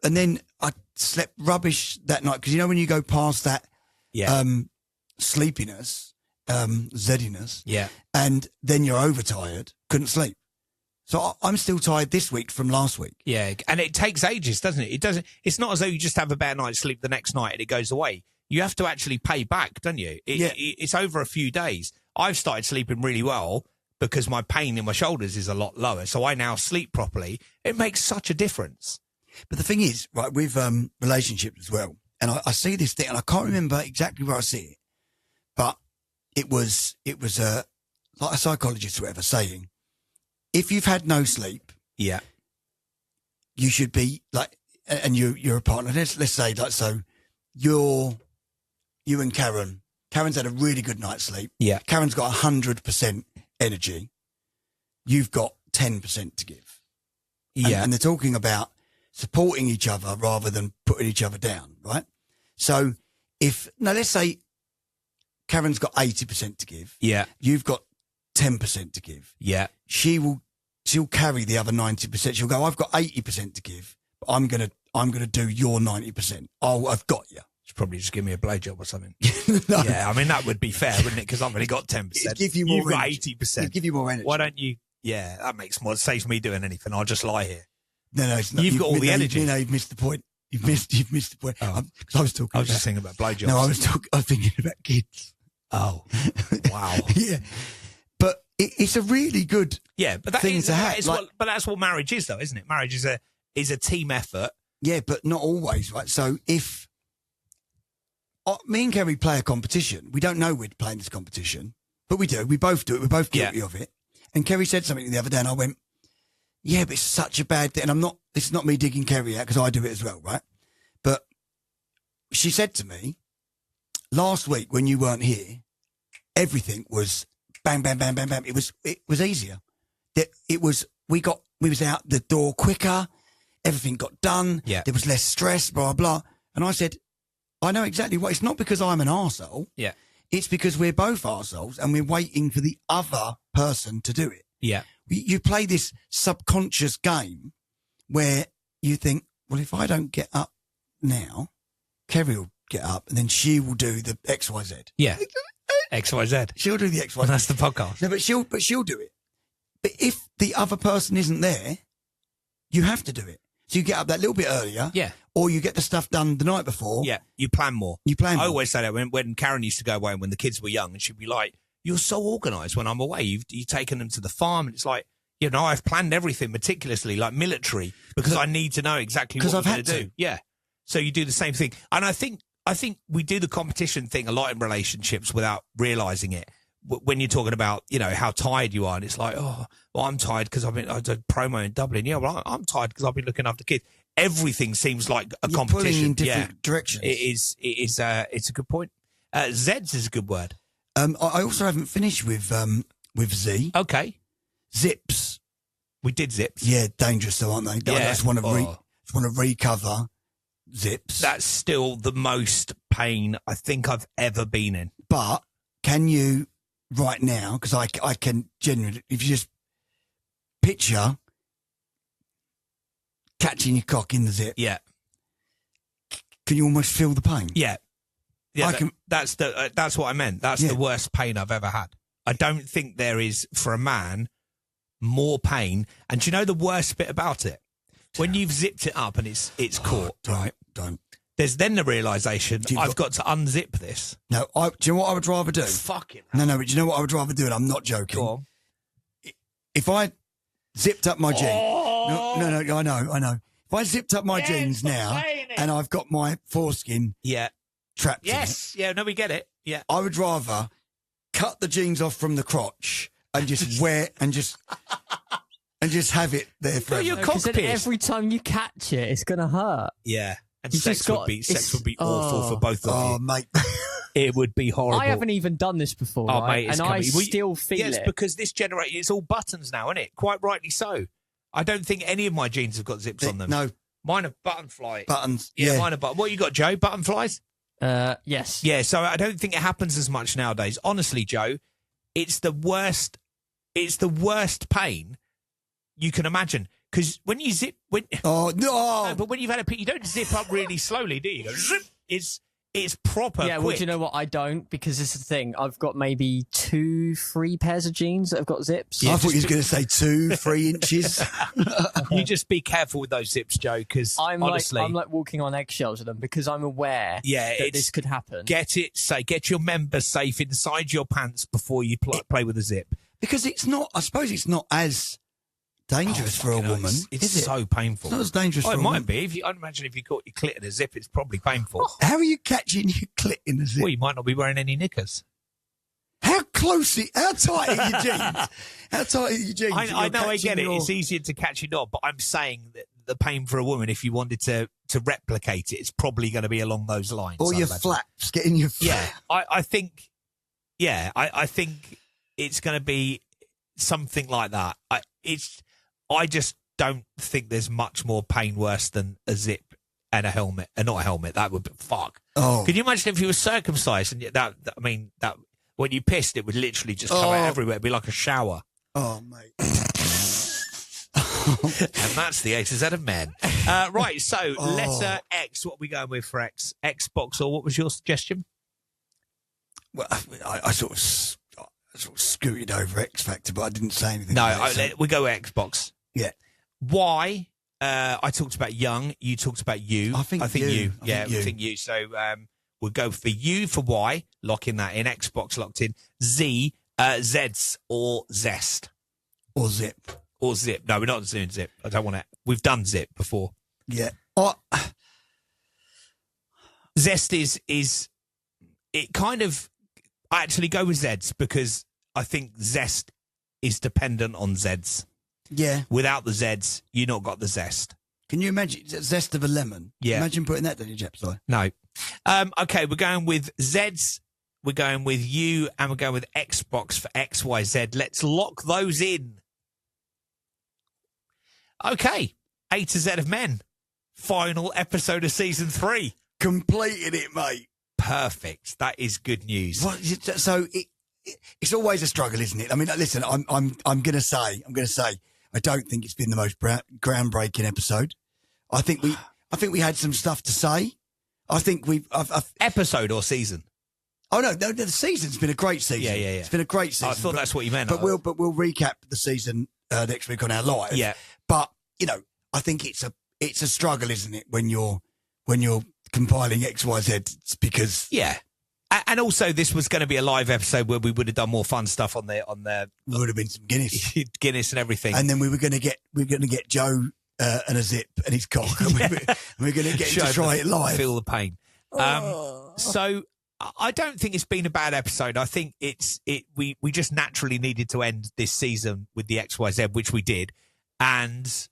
And then I slept rubbish that night because when you go past that sleepiness, Zediness. Yeah. And then you're overtired, couldn't sleep. So I'm still tired this week from last week. Yeah. And it takes ages, doesn't it? It's not as though you just have a bad night's sleep the next night and it goes away. You have to actually pay back, don't you? It's over a few days. I've started sleeping really well because my pain in my shoulders is a lot lower. So I now sleep properly. It makes such a difference. But the thing is, right, with relationships as well, and I see this thing and I can't remember exactly where I see it, but it was like a psychologist or whatever saying, if you've had no sleep, you should be like, and you're a partner. Let's say like, so you and Karen's had a really good night's sleep. Yeah. Karen's got 100% energy. You've got 10% to give. Yeah. And they're talking about supporting each other rather than putting each other down, right? So let's say Karen's got 80% to give. Yeah. You've got 10% to give. Yeah. She'll carry the other 90%. She'll go, I've got 80% to give, but I'm gonna do your 90%. I've got you. She'll probably just give me a blowjob or something. No. Yeah, I mean that would be fair, wouldn't it? Because I've only got 10%. Give you more. You've got 80%. It'd give you more energy. Why don't you? Yeah, that makes more. Saves me doing anything. I'll just lie here. No, it's not. You've got all the energy. You've missed the point. You've missed the point. Because I was talking. I was just thinking about blowjobs. No, I was thinking about kids. Oh, wow. Yeah. it's a really good but that thing is, to have. but that's what marriage is, though, isn't it? Marriage is a team effort. Yeah, but not always, right? So if me and Kerry play a competition, we don't know we're playing this competition, but we do. We both do it. We're both guilty of it. And Kerry said something the other day, and I went, "Yeah, but it's such a bad thing." And this is not me digging Kerry out because I do it as well, right? But she said to me last week when you weren't here, everything was bang, bang, bang, bang, bang. It was easier. We was out the door quicker. Everything got done. Yeah. There was less stress, blah, blah. And I said, I know exactly what. It's not because I'm an arsehole. Yeah. It's because we're both arseholes and we're waiting for the other person to do it. Yeah. You play this subconscious game where you think, well, if I don't get up now, Kerry will get up and then she will do the XYZ. Yeah. XYZ. She'll do the XYZ. Well, that's the podcast. No, but she'll do it. But if the other person isn't there, you have to do it. So you get up that little bit earlier. Yeah. Or you get the stuff done the night before. Yeah. You plan more. I always say that when Karen used to go away and when the kids were young, and she'd be like, "You're so organised when I'm away. You've taken them to the farm." And it's like, I've planned everything meticulously, like military, because I need to know exactly what I'm going to do. Yeah. So you do the same thing. And I think we do the competition thing a lot in relationships without realising it. When you're talking about, how tired you are, and it's like, oh, well, I'm tired because I did promo in Dublin. Yeah, well, I'm tired because I've been looking after kids. Everything seems like a competition. Pulling in different directions. It's a good point. Zeds is a good word. I also haven't finished with Z. Okay. Zips. We did zips. Yeah, dangerous though, aren't they? Yeah. I just want to recover zips. That's still the most pain I think I've ever been in. But can you right now, because I can genuinely, if you just picture catching your cock in the zip. Yeah. Can you almost feel the pain? Yeah. Yeah, that's what I meant. That's the worst pain I've ever had. I don't think there is, for a man, more pain. And do you know the worst bit about it? When you've zipped it up and it's caught, right? Don't. There's then the realisation, I've got to unzip this. No, do you know what I would rather do? Fucking hell. No, but do you know what I would rather do? And I'm not joking. Go on. If I zipped up my jeans. No, I know. If I zipped up my jeans now and I've got my foreskin trapped in it. Yeah, no, we get it. Yeah. I would rather cut the jeans off from the crotch and just wear and just have it there forever. Because then every time you catch it, it's going to hurt. Yeah. And sex would be awful for both of you. Oh, mate. It would be horrible. I haven't even done this before, right? Mate, I still feel it. Yes, because this generation, it's all buttons now, isn't it? Quite rightly so. I don't think any of my jeans have got zips on them. No. Mine are button fly. Buttons. Yeah, mine are button. What you got, Joe? Button flies? Yes. Yeah, so I don't think it happens as much nowadays. Honestly, Joe, it's the worst pain you can imagine. Because when you zip... Oh, no! But when you've had a pee, you don't zip up really slowly, do you? You go, zip! It's proper quick. Well, do you know what? I don't, because this is the thing. I've got maybe 2-3 pairs of jeans that have got zips. Yeah, I thought you was going to say 2-3 inches. You just be careful with those zips, Joe, because honestly... I'm like walking on eggshells with them because I'm aware that this could happen. Get your member safe inside your pants before you play with a zip. Because it's not, I suppose it's not as dangerous for a woman. It's so painful. It's not as dangerous for a woman. It might be. I'd imagine if you caught your clit in a zip, it's probably painful. How are you catching your clit in a zip? Well, you might not be wearing any knickers. How tight are your jeans? How tight are your jeans? I know, I get it. It's easier to catch your knob, but I'm saying that the pain for a woman, if you wanted to replicate it, it's probably going to be along those lines. Or your flaps, getting your flaps. Yeah, I think it's going to be something like that. I just don't think there's much more pain worse than a zip and a helmet. Not a helmet. That would be fuck. Oh. Could you imagine if you were circumcised and that when you pissed, it would literally just come out everywhere. It'd be like a shower. Oh, mate. And that's the A to Z of men. Right, so letter X. What are we going with for X? Xbox, or what was your suggestion? Well, I sort of scooted over X Factor, but I didn't say anything. No, we go with Xbox. Yeah. Why? I talked about young. You talked about you. I think you. I think you. So we'll go for you for Y. Locking that in. Xbox locked in. Z. Zeds or Zest. Or Zip. Or Zip. No, we're not doing Zip. I don't want to. We've done Zip before. Yeah. Zest is it kind of, I actually go with Zeds because I think Zest is dependent on Zeds. Yeah. Without the Zeds, you not got the zest. Can you imagine zest of a lemon? Yeah. Imagine putting that down your Jep's eye. No. Okay, we're going with Zeds, we're going with U, and we're going with Xbox for XYZ. Let's lock those in. Okay, A to Z of Men. Final episode of season 3. Completed it, mate. Perfect. That is good news. What, so it's always a struggle, isn't it? I mean, listen, I'm gonna say, I don't think it's been the most groundbreaking episode. I think we had some stuff to say. I think episode or season. Oh no, the season's been a great season. Yeah. It's been a great season. I thought that's what you meant. But we'll recap the season next week on our live. Yeah. But I think it's a struggle, isn't it, when you're compiling XYZ because And also, this was going to be a live episode where we would have done more fun stuff on there. Would have been some Guinness, Guinness and everything. And then we were going to get Joe and a zip and his cock, and we're going to get him to try it live. Feel the pain. So I don't think it's been a bad episode. I think we just naturally needed to end this season with the XYZ, which we did, and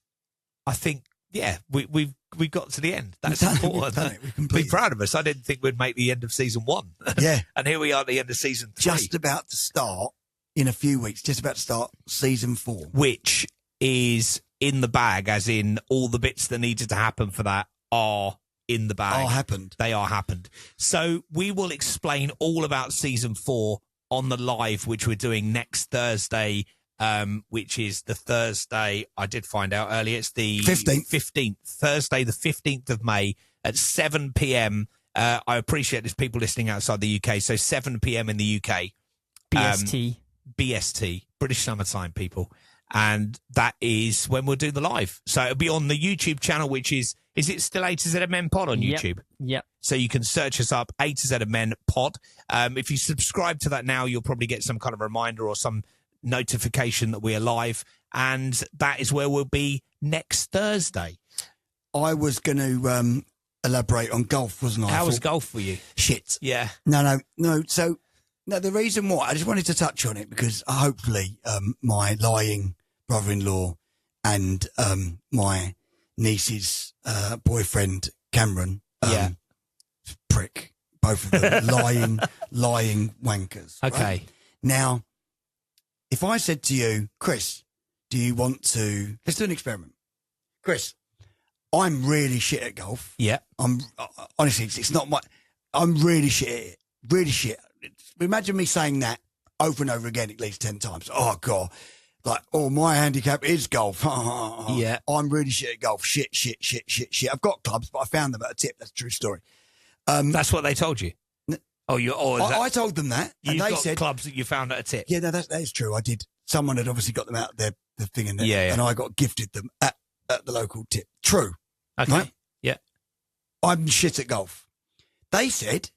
I think we got to the end. That's important. Be proud of us. I didn't think we'd make the end of season 1. Yeah. And here we are at the end of season 3. Just about to start in a few weeks, just about to start season 4. Which is in the bag, as in all the bits that needed to happen for that are in the bag. They are happened. So we will explain all about season 4 on the live, which we're doing next Thursday, which is the Thursday, I did find out earlier, it's the 15th, Thursday the 15th of May at 7 p.m. I appreciate there's people listening outside the UK, so 7 p.m. in the UK. BST, British Summertime, people. And that is when we'll do the live. So it'll be on the YouTube channel, which is it still A to Z of Men Pod on YouTube? Yep. So you can search us up, A to Z of Men Pod. If you subscribe to that now, you'll probably get some kind of reminder or some notification that we're live, and that is where we'll be next Thursday. I was going to elaborate on golf, wasn't I? How was golf for you? Shit. Yeah. No. So, the reason why I just wanted to touch on it because hopefully my lying brother-in-law and my niece's boyfriend Cameron, prick, both of them, lying wankers. Okay. Right? Now, if I said to you, Chris, do you want to... Let's do an experiment. Chris, I'm really shit at golf. Yeah. Honestly, it's not my... I'm really shit at it. Really shit. Imagine me saying that over and over again at least 10 times. Oh, God. Like, my handicap is golf. Yeah. I'm really shit at golf. Shit. I've got clubs, but I found them at a tip. That's a true story. That's what they told you? I told them that, and they said clubs that you found at a tip. Yeah, no, that is true. I did. Someone had obviously got them out of the thing, and I got gifted them at the local tip. True. Okay. Right? Yeah. I'm shit at golf. They said,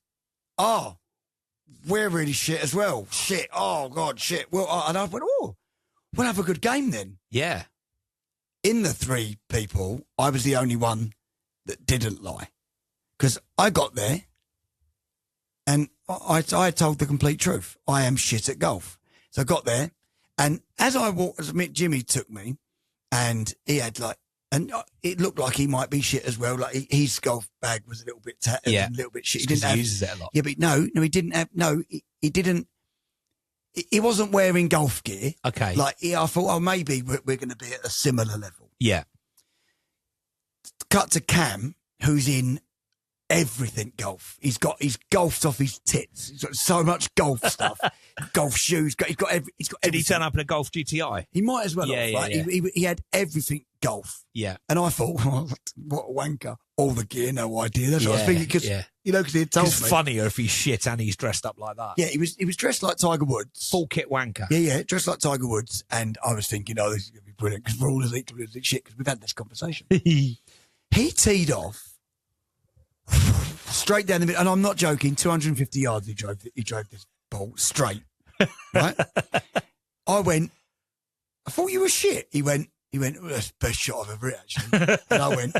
we're really shit as well. Shit. Oh God, shit. Well, and I went, we'll have a good game then. Yeah. In the 3 people, I was the only one that didn't lie because I got there. And I told the complete truth. I am shit at golf. So I got there, and as I walked, Jimmy took me, and he had and it looked like he might be shit as well. Like his golf bag was a little bit tattered, and a little bit shit. He uses it a lot. Yeah, but no, he didn't have. No, he didn't. He wasn't wearing golf gear. Okay. I thought, maybe we're going to be at a similar level. Yeah. Cut to Cam, who's in everything golf. He's golfed off his tits. He's got so much golf stuff, golf shoes. He's got everything. Did he turn up in a golf GTI? He might as well. Yeah. He had everything golf. Yeah. And I thought, what a wanker! All the gear, no idea. That's what I was thinking because because he had told me. It's funnier if he's shit and he's dressed up like that. Yeah, he was dressed like Tiger Woods, full kit wanker. Yeah, dressed like Tiger Woods, and I was thinking, this is going to be brilliant because we're all as equal as shit because we've had this conversation. He teed off. Straight down the middle, and I'm not joking. 250 yards he drove this ball straight. right? I thought you were shit. He went, well, that's the best shot I've ever hit, actually. And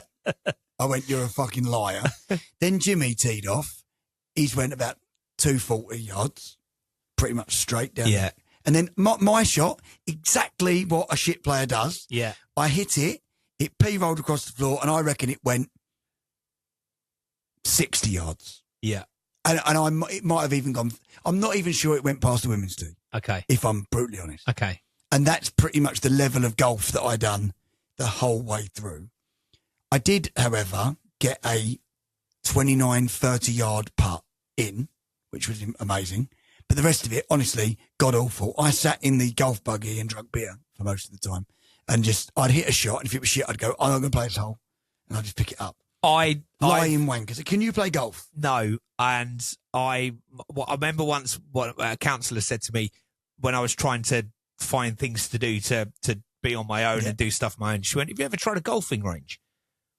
I went, you're a fucking liar. Then Jimmy teed off. He's went about 240 yards, pretty much straight down. Yeah. And then my shot, exactly what a shit player does. Yeah. I hit it, it P-rolled across the floor, and I reckon it went 60 yards. Yeah. And it might have even gone, I'm not even sure it went past the women's tee. Okay. If I'm brutally honest. Okay. And that's pretty much the level of golf that I done the whole way through. I did, however, get a 29, 30-yard putt in, which was amazing. But the rest of it, honestly, god awful. I sat in the golf buggy and drank beer for most of the time. And I'd hit a shot, and if it was shit, I'd go, I'm not going to play this hole. And I'd just pick it up. Lying wankers. Can you play golf? No. And I remember once what a counsellor said to me when I was trying to find things to do to be on my own and do stuff on my own. She went, have you ever tried a golfing range?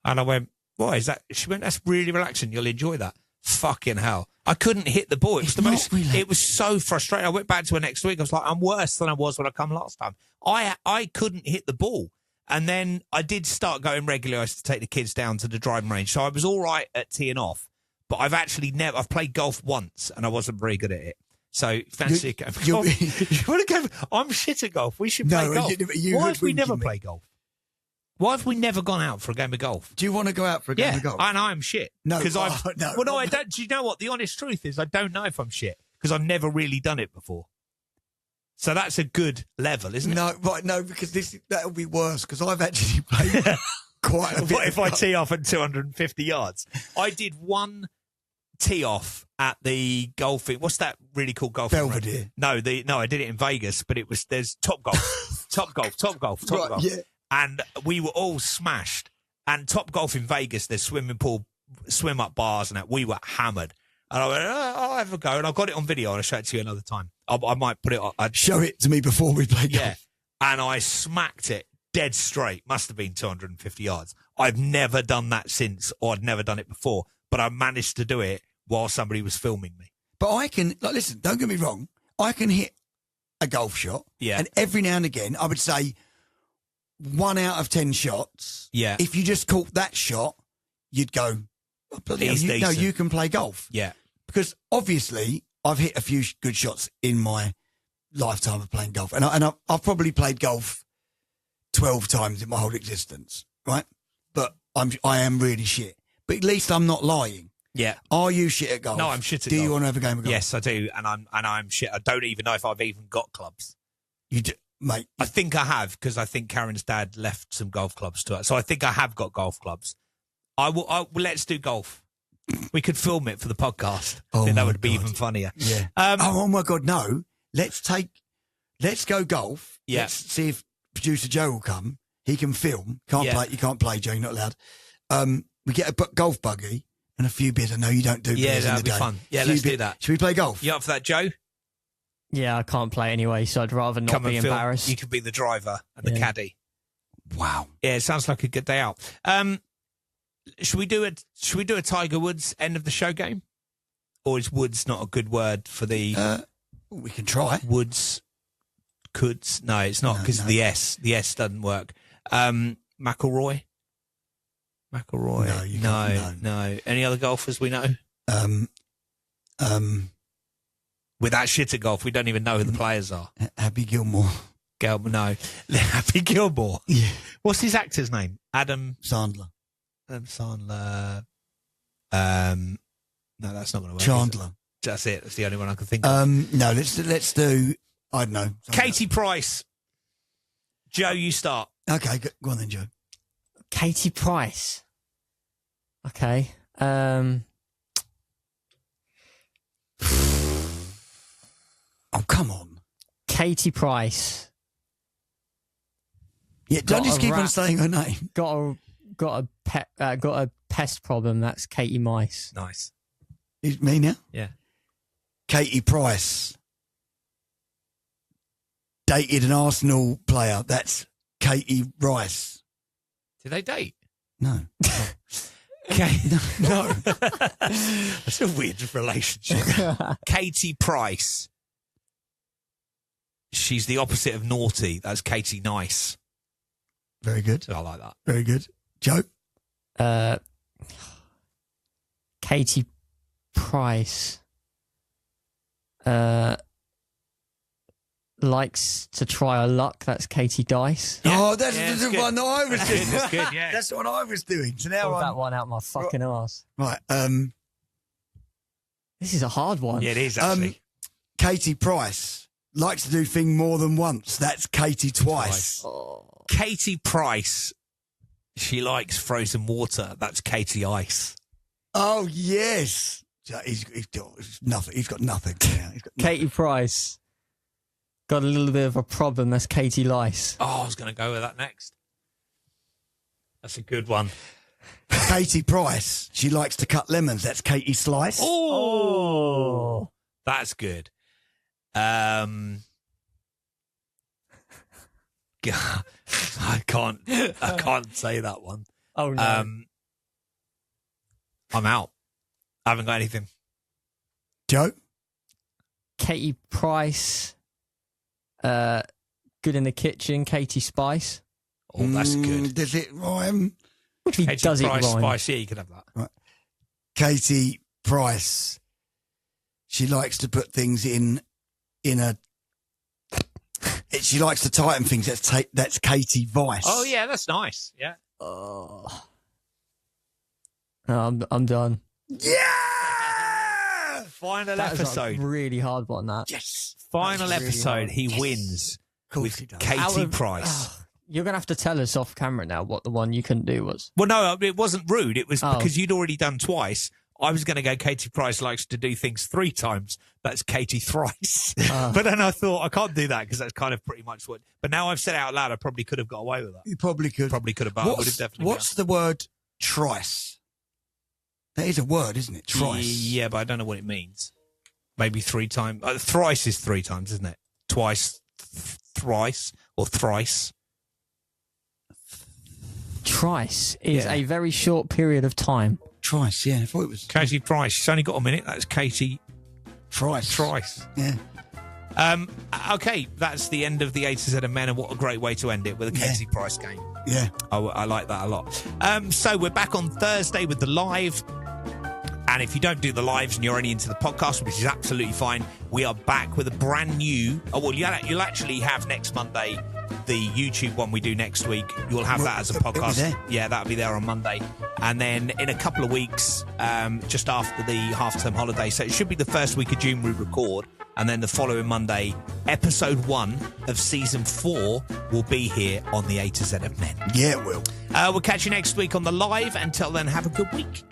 And I went, why is that? She went, that's really relaxing. You'll enjoy that. Fucking hell. I couldn't hit the ball. It was so frustrating. I went back to her next week. I was like, I'm worse than I was when I come last time. I couldn't hit the ball. And then I did start going regularly. I used to take the kids down to the driving range. So I was all right at teeing off, but I've played golf once and I wasn't very good at it. So fancy a game of golf. You want to go? I'm shit at golf. We should play golf. Why have we never played golf? Why have we never gone out for a game of golf? Do you want to go out for a game of golf? And I'm shit. No, because no. I don't. Do you know what the honest truth is? I don't know if I'm shit because I've never really done it before. So that's a good level, isn't it? No, right, no, because that'll be worse because I've actually played quite a bit. What if I tee off at 250 yards? I did one tee off at the golfing. What's that really cool golf? Belvedere. No, I did it in Vegas, but there's Top Golf, Top Golf. Yeah. And we were all smashed. And Top Golf in Vegas, there's swimming pool, swim up bars and that. We were hammered. And I went, I'll have a go. And I've got it on video and I'll show it to you another time. I might put it on. Show it to me before we play golf. Yeah. And I smacked it dead straight. Must have been 250 yards. I've never done that since, or I'd never done it before. But I managed to do it while somebody was filming me. But I can, listen, don't get me wrong. I can hit a golf shot. Yeah. And every now and again, I would say 1 out of 10 shots. Yeah. If you just caught that shot, you'd go, oh, bloody hell, you can play golf. Yeah. Because obviously I've hit a few good shots in my lifetime of playing golf. And I've probably played golf 12 times in my whole existence, right? But I am really shit. But at least I'm not lying. Yeah. Are you shit at golf? No, I'm shit at golf. Do you want to have a game of golf? Yes, I do. And I'm shit. I don't even know if I've even got clubs. You do, mate. I think I have, because I think Karen's dad left some golf clubs to us. So I think I have got golf clubs. Let's do golf. We could film it for the podcast. I think that would be even funnier. Yeah. Oh my God, no. Let's go golf. Yeah. Let's see if producer Joe will come. He can film. Play. You can't play, Joe. You're not allowed. We get a golf buggy and a few beers. I know you don't do beers in the day. Yeah, that'd be fun. Yeah, let's do that. Should we play golf? You up for that, Joe? Yeah, I can't play anyway, so I'd rather not be embarrassed. You could be the driver and the caddy. Wow. Yeah, it sounds like a good day out. Should we do a Tiger Woods end of the show game? Or is Woods not a good word for the we can try. Woods coulds? No, it's not, because the S. The S doesn't work. McIlroy? No. Any other golfers we know? With that shit at golf, we don't even know who the players are. Happy Gilmore. No. Happy Gilmore. Yeah. What's his actor's name? Adam Sandler. No, that's not going to work. Chandler. That's it. That's the only one I can think of. No, let's do, I don't know. Katie Price. Joe, you start. Okay, go on then, Joe. Katie Price. Okay. Oh, come on. Katie Price. Yeah, don't just keep on saying her name. Got a pest problem. That's Katie Mice. Nice. It's me now? Yeah. Katie Price dated an Arsenal player. That's Katie Rice. Did they date? No. Okay. No. That's a weird relationship. Katie Price She's the opposite of naughty. That's Katie Nice. Very good. So I like that. Very good. Joe? Katie Price likes to try her luck. That's Katie Dice. Yeah. Oh, that's the one that I was doing. That's good, yeah. That's what I was doing. So now Pulled that one out my fucking arse. Right. This is a hard one. Yeah, it is, actually. Katie Price likes to do things more than once. That's Katie Twice. Oh. Katie Price, she likes frozen water. That's Katie Ice. Oh, yes. He's got nothing. He's got nothing. Yeah, he's got Katie Price got a little bit of a problem. That's Katie Lice. Oh, I was going to go with that next. That's a good one. Katie Price, she likes to cut lemons. That's Katie Slice. Oh, that's good. God, I can't say that one. Oh no. I'm out. I haven't got anything. Joe? Katie Price, good in the kitchen. Katie Spice. Oh, that's good. Does it rhyme? Which he Katie does Price, it rhyme. Spice, yeah, you could have that. Right. Katie Price, she likes to put things in a. She likes to tighten things. That's Katie Vice. Oh yeah, that's nice. Yeah. Oh. No, I'm done. Yeah. Final That is episode. a really hard one. That. Yes. Final That's really episode. hard. He Yes. wins Of course with he does. Katie Price. You're gonna have to tell us off camera now what the one you couldn't do was. Well, no, it wasn't rude. It was Oh. because you'd already done twice. I was going to go Katie Price likes to do things 3 times. That's Katie Thrice. But then I thought I can't do that because that's kind of pretty much what. But now I've said it out loud, I probably could have got away with that. You probably could. Probably could have, but I would have definitely. What's the word trice? That is a word, isn't it? Trice. Yeah, but I don't know what it means. Maybe 3 times. Thrice is 3 times, isn't it? Twice, thrice, or thrice. Trice is Yeah. a very short period of time. Trice, yeah. I thought it was Katie Price. She's only got a minute. That's Katie Trice. Thrice. Yeah. Okay, that's the end of the A to Z of Men, and what a great way to end it with a Katie Price game. Yeah. I like that a lot. So we're back on Thursday with the live. And if you don't do the lives and you're only into the podcast, which is absolutely fine, we are back with a brand new... Oh, well, you'll actually have next Monday the YouTube one we do next week. You'll have that as a It'll be podcast. there. Yeah, that'll be there on Monday. And then in a couple of weeks, just after the half-term holiday, so it should be the first week of June we record. And then the following Monday, episode 1 of season 4 will be here on the A to Z of Men. Yeah, it will. We'll catch you next week on the live. Until then, have a good week.